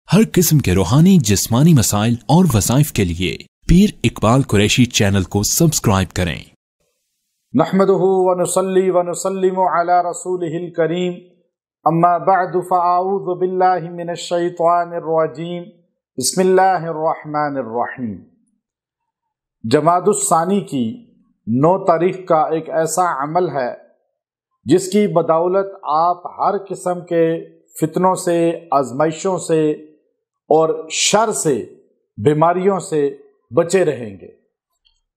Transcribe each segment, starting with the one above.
हर किस्म के रूहानी जिस्मानी मसाइल और वज़ाइफ के लिए पीर इकबाल कुरैशी चैनल को सब्सक्राइब करें। नहमदुहु व नुसल्ली व नुसल्लिमु अला रसूलिहिल करीम, अम्मा बअदु फ़अऊज़ु बिल्लाहि मिनश शैतानिर रजीम, बिस्मिल्लाहिर रहमानिर रहीम। जमादुस सानी की 9 तारीख का एक ऐसा अमल है जिसकी बदौलत आप हर किस्म के फितनों से, आजमाइशों से और शर से, बीमारियों से बचे रहेंगे।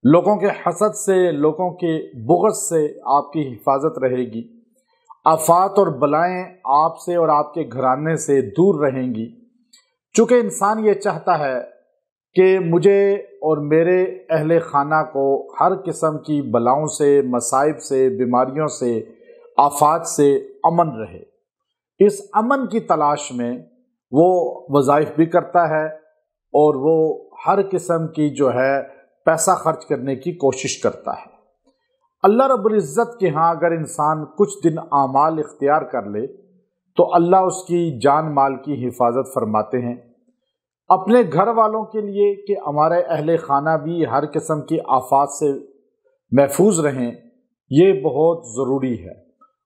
लोगों के हसद से, लोगों के बुग़्ज़ से आपकी हिफाजत रहेगी। आफात और बलाएं आपसे और आपके घराने से दूर रहेंगी। चूँकि इंसान ये चाहता है कि मुझे और मेरे अहले खाना को हर किस्म की बलाओं से, मसाइब से, बीमारियों से, आफात से अमन रहे। इस अमन की तलाश में वो वज़ाइफ भी करता है और वो हर किस्म की जो है पैसा खर्च करने की कोशिश करता है। अल्लाह रब्बुल इज़्ज़त के यहाँ अगर इंसान कुछ दिन आमाल इख्तियार कर ले तो अल्लाह उसकी जान माल की हिफाजत फरमाते हैं। अपने घर वालों के लिए कि हमारे अहले खाना भी हर किस्म की आफात से महफूज रहें, ये बहुत ज़रूरी है।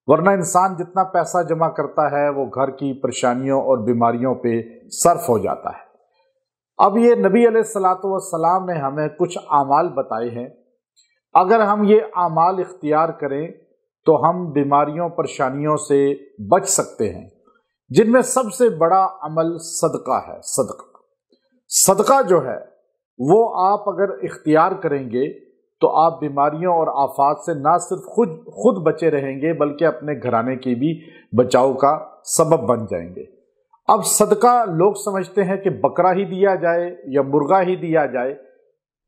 वरना इंसान जितना पैसा जमा करता है वो घर की परेशानियों और बीमारियों पे सर्फ हो जाता है। अब ये नबी अलैहिस्सलातु वस्सलाम ने हमें कुछ आमाल बताए हैं। अगर हम ये आमाल इख्तियार करें तो हम बीमारियों, परेशानियों से बच सकते हैं, जिनमें सबसे बड़ा अमल सदका है। सदका जो है वो आप अगर इख्तियार करेंगे तो आप बीमारियों और आफात से ना सिर्फ खुद बचे रहेंगे बल्कि अपने घराने की भी बचाव का सबब बन जाएंगे। अब सदका लोग समझते हैं कि बकरा ही दिया जाए या मुर्गा ही दिया जाए,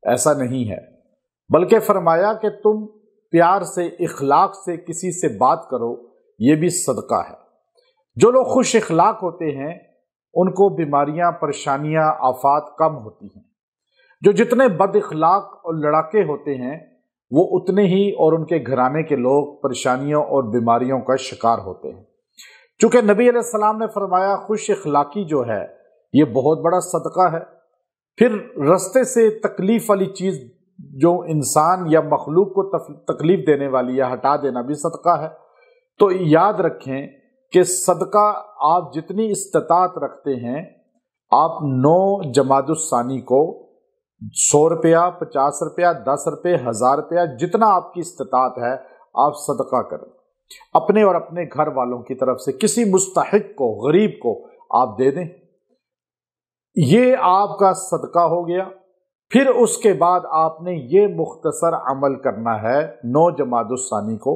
ऐसा नहीं है। बल्कि फरमाया कि तुम प्यार से, इखलाक से किसी से बात करो, ये भी सदका है। जो लोग खुश इखलाक होते हैं उनको बीमारियां, परेशानियां, आफात कम होती हैं। जो जितने बद इखलाक और लड़ाके होते हैं वो उतने ही और उनके घराने के लोग परेशानियों और बीमारियों का शिकार होते हैं। चूँकि नबी अलैहिस्सलाम ने फरमाया खुश इखलाकी जो है ये बहुत बड़ा सदका है। फिर रस्ते से तकलीफ वाली चीज़ जो इंसान या मखलूक को तकलीफ देने वाली या हटा देना भी सदका है। तो याद रखें कि सदका आप जितनी इस्तिताअत रखते हैं, आप 9 जमादुस सानी को 100 रुपया, 50 रुपया, 10 रुपये, 1000 रुपया, जितना आपकी इस्तिताअत है आप सदका करें। अपने और अपने घर वालों की तरफ से किसी मुस्तहिक को, गरीब को आप दे दें। ये आपका सदका हो गया। फिर उसके बाद आपने ये मुख्तसर अमल करना है 9 जमादुस सानी को,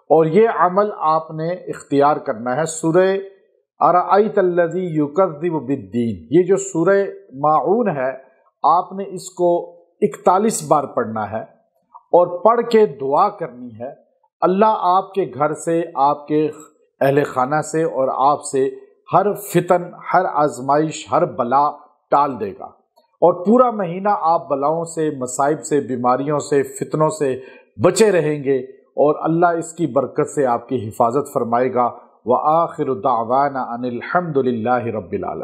और ये अमल आपने इख्तियार करना है सूरह अरअयतल्लज़ी युकज़्ज़िबु बिद्दीन। ये जो सूरह माऊन है आपने इसको 41 बार पढ़ना है और पढ़ के दुआ करनी है। अल्लाह आपके घर से, आपके अहले खाना से और आपसे हर फितन, हर आजमाइश, हर बला टाल देगा और पूरा महीना आप बलाओं से, मसाइब से, बीमारियों से, फितनों से बचे रहेंगे और अल्लाह इसकी बरकत से आपकी हिफाजत फरमाएगा। व आखिरु दावाना अनिल हम्दुलिल्लाहि रब्बिल आलमीन।